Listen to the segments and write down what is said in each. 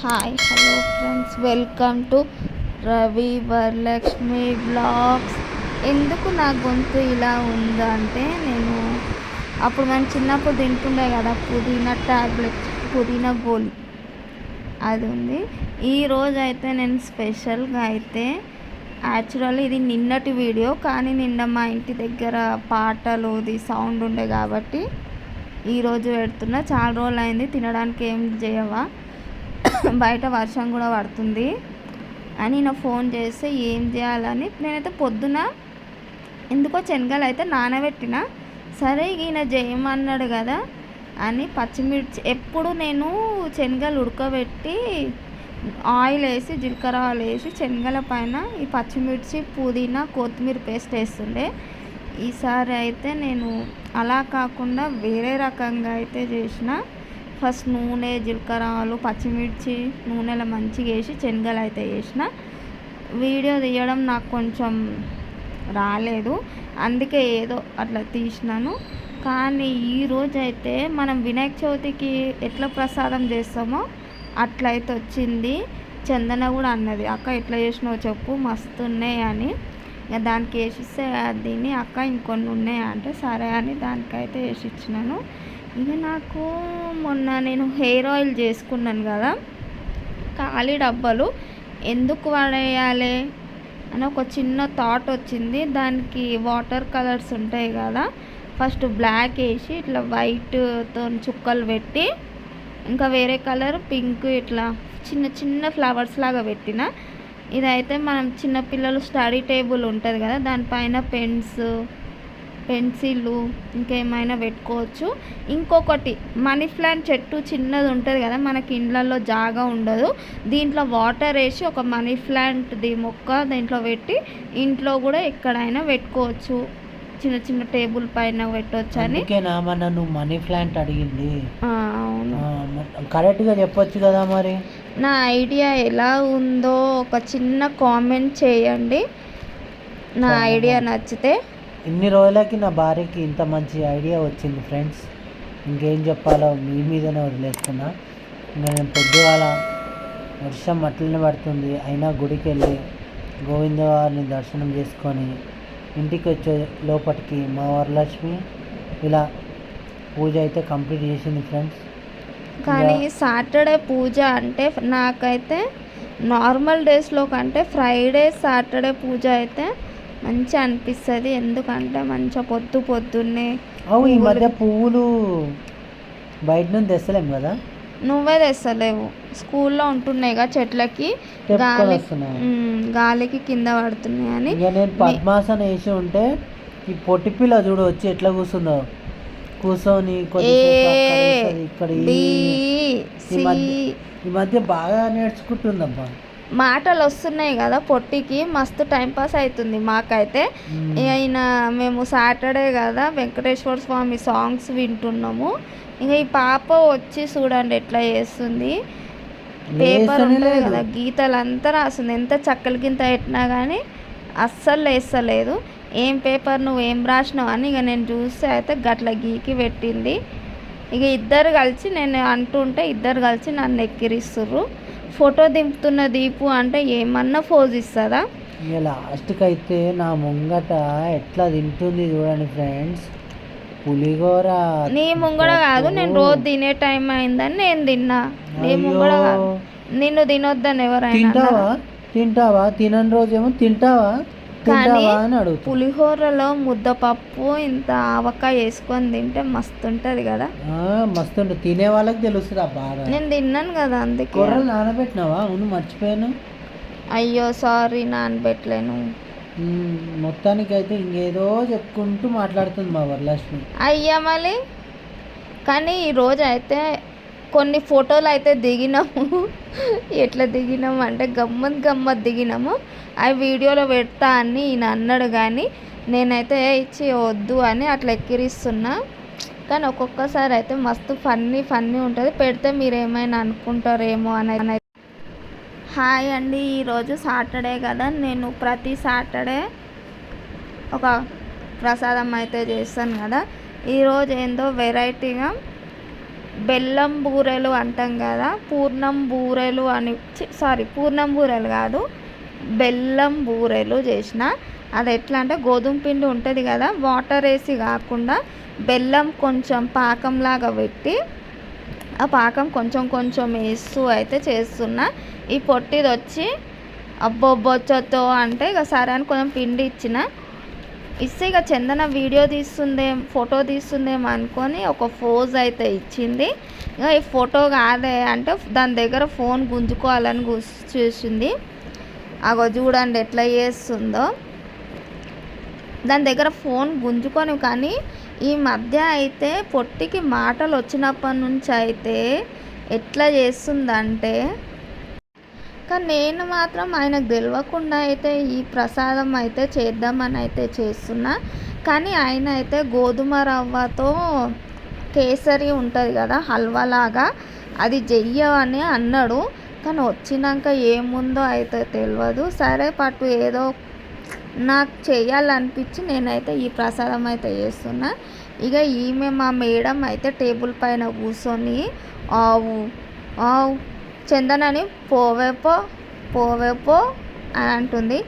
Hi hello friends, welcome to Ravi Varalakshmi blogs. ఎందుకు నా గొంతు ఇలా ఉందంటే, నేను అప్పుడు మేము చిన్నప్పుడు తింటుండే కదా పుదీనా ట్యాబ్లెట్, పుదీనా గోలి, అది ఉంది. ఈరోజు అయితే నేను స్పెషల్గా అయితే యాక్చువల్లీ ఇది నిన్నటి వీడియో, కానీ నిన్న మా ఇంటి దగ్గర పాటలుది సౌండ్ ఉండే కాబట్టి ఈరోజు పెడుతున్నా. చాలా రోజులు అయింది తినడానికి, ఏం చేయవా బయట వర్షం కూడా పడుతుంది అని నా ఫోన్ చేస్తే ఏం చేయాలని నేనైతే పొద్దున ఎందుకో శనగలు అయితే నానబెట్టిన. సరే ఈయన చేయమన్నాడు కదా అని పచ్చిమిర్చి, ఎప్పుడు నేను శనగలు ఉడకబెట్టి ఆయిల్ వేసి జీలకర్ర ఆయిల్ వేసి శనగల పైన ఈ పచ్చిమిర్చి పుదీనా కొత్తిమీర పేస్ట్ వేస్తుండే. ఈసారి అయితే నేను అలా కాకుండా వేరే రకంగా అయితే చేసిన. ఫస్ట్ నూనె, జీలకర్ర ఆవాలు, పచ్చిమిర్చి నూనెలో మంచిగా వేసి శనగలు అయితే వేసిన. వీడియో తీయడం నాకు కొంచెం రాలేదు, అందుకే ఏదో అట్లా తీసినాను. కానీ ఈరోజు అయితే మనం వినాయక చవితికి ఎట్లా ప్రసాదం చేస్తామో అట్లయితే వచ్చింది. చందన కూడా అన్నది, అక్క ఎట్లా చేసినావో చెప్పు, మస్తు ఉన్నాయి అని. ఇక దానికి వేసిస్తే దీన్ని అక్క ఇంకొన్ని ఉన్నాయి అంటే సరే అని దానికైతే వేసి ఇచ్చినాను. ఇక నాకు మొన్న నేను హెయిర్ ఆయిల్ చేసుకున్నాను కదా, ఖాళీ డబ్బాలు ఎందుకు వాడేయాలి అని ఒక చిన్న థాట్ వచ్చింది. దానికి వాటర్ కలర్స్ ఉంటాయి కదా, ఫస్ట్ బ్లాక్ వేసి ఇట్లా వైట్తో చుక్కలు పెట్టి, ఇంకా వేరే కలర్ పింక్ ఇట్లా చిన్న చిన్న ఫ్లవర్స్ లాగా పెట్టిన. ఇదైతే మనం చిన్నపిల్లలు స్టడీ టేబుల్ ఉంటుంది కదా, దానిపైన పెన్సిళ్ళు ఇంకేమైనా పెట్టుకోవచ్చు. ఇంకొకటి మనీ ప్లాంట్ చెట్టు చిన్నది ఉంటుంది కదా, మనకి ఇండ్లలో జాగా ఉండదు, దీంట్లో వాటర్ వేసి ఒక మనీ ప్లాంట్ది మొక్క దీంట్లో పెట్టి ఇంట్లో కూడా ఎక్కడైనా పెట్టుకోవచ్చు, చిన్న చిన్న టేబుల్ పైన పెట్టవచ్చు అని. నువ్వు మనీ ప్లాంట్ అడిగింది అవును, కరెక్ట్గా చెప్పొచ్చు కదా. మరి నా ఐడియా ఎలా ఉందో ఒక చిన్న కామెంట్ చేయండి, నా ఐడియా నచ్చితే. ఇన్ని రోజులకి నా భార్యకి ఇంత మంచి ఐడియా వచ్చింది ఫ్రెండ్స్, ఇంకేం చెప్పాలో మీ మీదనే వదిలేస్తున్నా. ఇంకా నేను పొద్దుగాల వర్షం అట్లనే పడుతుంది, అయినా గుడికి వెళ్ళి గోవిందవారిని దర్శనం చేసుకొని ఇంటికి వచ్చే లోపలికి మా వరలక్ష్మి ఇలా పూజ అయితే కంప్లీట్ చేసింది ఫ్రెండ్స్. కానీ సాటర్డే పూజ అంటే నాకైతే నార్మల్ డేస్లో కంటే ఫ్రైడే సాటర్డే పూజ అయితే మంచిగా అనిపిస్తుంది. ఎందుకంటే మంచిగా పొద్దున్నే. ఈ మధ్య పువ్వులు బయట నుంచి తెస్తలేం కదా, నువ్వే తెస్తలేవు, స్కూల్లో ఉంటున్నాయి కదా చెట్లకి, గాలికి కింద పడుతున్నాయి అని. నేను పద్మాసన వేసి ఉంటే ఈ పొట్టి పిల్ల చూడు వచ్చి ఎట్లా కూర్చుందో, కూర్చొని ఇక్కడ ఈ మధ్య బాగా నేర్చుకుంటుందబ్బా, మాటలు వస్తున్నాయి కదా పొట్టికి, మస్తు టైంపాస్ అవుతుంది మాకైతే. అయిన మేము సాటర్డే కదా వెంకటేశ్వర స్వామి సాంగ్స్ వింటున్నాము. ఇంకా ఈ పాప వచ్చి చూడండి ఎట్లా చేస్తుంది, పేపర్ ఉంటుంది కదా గీతలంతా రాస్తుంది, ఎంత చక్కల గింత పెట్టినా కానీ అస్సలు వేస్తలేదు. ఏం పేపర్ నువ్వు ఏం రాసినావు అని ఇక నేను చూస్తే అయితే గట్ల గీకి పెట్టింది. ఇక ఇద్దరు కలిసి నేను అంటుంటే ఇద్దరు కలిసి నన్ను ఎక్కిరిస్తుర్రు. ఫోటో దింపుతున్న దీపు అంటే ఏమన్నా ఫోజ్ ఇస్తుందా? లాస్ట్కి అయితే నా ముంగట ఎట్లా తింటుంది చూడండి ఫ్రెండ్స్, పులిగోర. నీ ముంగడ కాదు, నేను రోజు తినే టైం అయిందని నేను తిన్నా, నీ ముంగడ కాదు. నిన్ను తినొద్దని ఎవరైనా తింటావా, తినని రోజేమో తింటావా కానీ పులిహోరలో ముద్దపప్పు ఇంత ఆవకాయ వేసుకొని తింటే మస్తు ఉంటుంది కదా, మస్తు ఉంటుంది. తినే వాళ్ళకి తెలుస్తుంది బాగా. నేను తిన్నాను కదా అందుకే. కూరలు నానబెట్టినావా? అవును మర్చిపోయాను, అయ్యో సారీ, నానబెట్టలేను. మొత్తానికి అయితే ఇంకేదో చెప్పుకుంటూ మాట్లాడుతుంది మా వరలక్ష్మి. అయ్యా మళ్ళీ. కానీ ఈరోజు అయితే కొన్ని ఫోటోలు అయితే దిగినాము, ఎట్లా దిగినాము అంటే గమ్మత్ దిగినాము. అవి వీడియోలో పెడతా అని ఈయన అన్నాడు, కానీ నేనైతే ఇచ్చి వద్దు అని అట్లా ఎక్కిరిస్తున్నా. కానీ ఒక్కొక్కసారి అయితే మస్తు ఫన్నీ ఉంటుంది, పెడితే మీరు ఏమైనా అనుకుంటారేమో అని. హాయ్ అండి, ఈరోజు సాటర్డే కదా, నేను ప్రతి సాటర్డే ఒక ప్రసాదం అయితే చేస్తాను కదా. ఈరోజు ఏందో వెరైటీగా బెల్లం బూరెలు అంటాం కదా, పూర్ణం బూరెలు అని పూర్ణం బూరెలు కాదు, బెల్లం బూరెలు చేసిన. అది ఎట్లా అంటే గోధుమ పిండి ఉంటుంది కదా, వాటర్ వేసి కాకుండా బెల్లం కొంచెం పాకంలాగా పెట్టి ఆ పాకం కొంచెం కొంచెం వేస్తూ అయితే చేస్తున్నా. ఈ పొట్టిది వచ్చి అబ్బొబ్బొచ్చతో అంటే ఇక సరే అని కొంచెం పిండి ఇస్తే ఇక చందన వీడియో ఫోటో తీస్తుందేమో అనుకొని ఒక పోజ్ అయితే ఇచ్చింది. ఇక ఈ ఫోటో కాదే అంటే దాని దగ్గర ఫోన్ గుంజుకోవాలని చూసింది. అగో చూడండి ఎట్లా చేస్తుందో, దాని దగ్గర ఫోన్ గుంజుకొని. కానీ ఈ మధ్య అయితే పొట్టికి మాటలు వచ్చినప్పటి నుంచి అయితే ఎట్లా చేస్తుందంటే, కానీ నేను మాత్రం ఆయనకు తెలియకుండా అయితే ఈ ప్రసాదం అయితే చేద్దామని అయితే చేస్తున్నా. కానీ ఆయన అయితే గోధుమ రవ్వతో కేసరి ఉంటుంది కదా హల్వాలాగా, అది చెయ్యని అన్నాడు. కానీ వచ్చినాక ఏముందో అయితే తెలియదు. సరే పట్టు ఏదో నాకు చేయాలనిపించి నేనైతే ఈ ప్రసాదం అయితే చేస్తున్నా. ఇక ఈమె మా మేడం అయితే టేబుల్ పైన కూర్చొని ఆవు ఆవు చందనని పోవేపో అని అంటుంది.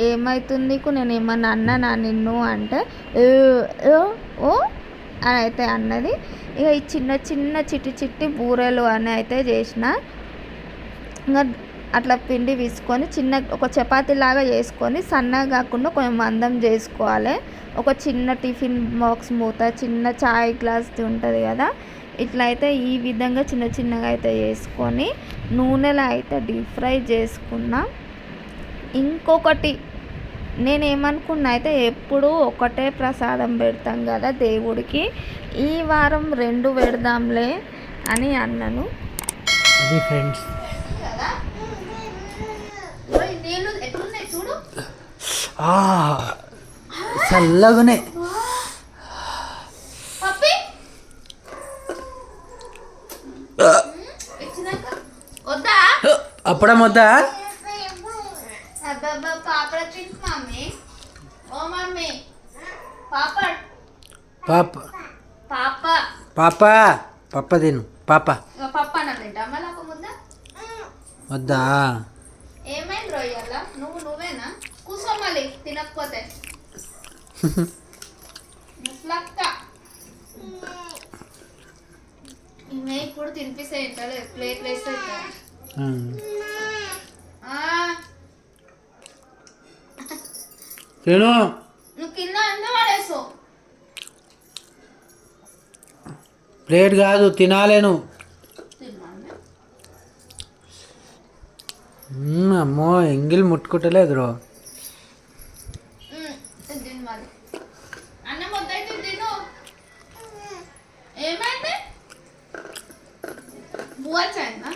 ఏమవుతుంది నీకు, నేను ఏమన్నా అన్నానా నిన్ను అంటే ఓ అని అయితే అన్నది. ఇక ఈ చిన్న చిన్న చిట్టి బూరెలు అని అయితే చేసిన. ఇంకా అట్లా పిండి తీసుకొని ఒక చపాతీలాగా చేసుకొని సన్నగా కాకుండా కొంచెం మందం చేసుకోవాలి. ఒక చిన్న టిఫిన్ బాక్స్ మూత, చిన్న చాయ్ గ్లాస్ ఉంటుంది కదా, ఇట్లా అయితే ఈ విధంగా చిన్న చిన్నగా అయితే చేసుకొని నూనెలో అయితే డీప్ ఫ్రై చేసుకున్నా. ఇంకొకటి నేనేమనుకున్నా అయితే ఎప్పుడు ఒకటే ప్రసాదం పెడతాం కదా దేవుడికి, ఈ వారం 2 పెడదాంలే అని అన్నాను. అది ఫ్రెండ్స్ చల్లగానే అప్పుడే వద్దా పాప తిను పాప వద్దా. ఏమైంది రొయ్యాల, నువ్వేనా కూసోమలి తినకపోతే ఈమె ఇప్పుడు తినిపిస్తే ప్లేట్ వేస్తే తిను. నువ్వు కింద ఎంత పడేసో, ప్లేట్ కాదు తినాలేను. అమ్మో ఎంగిల్ ముట్టుకుంటలేదు రో. అన్నం వద్దయితే తిను. ఏమైంది బువ్వ చాయిందా?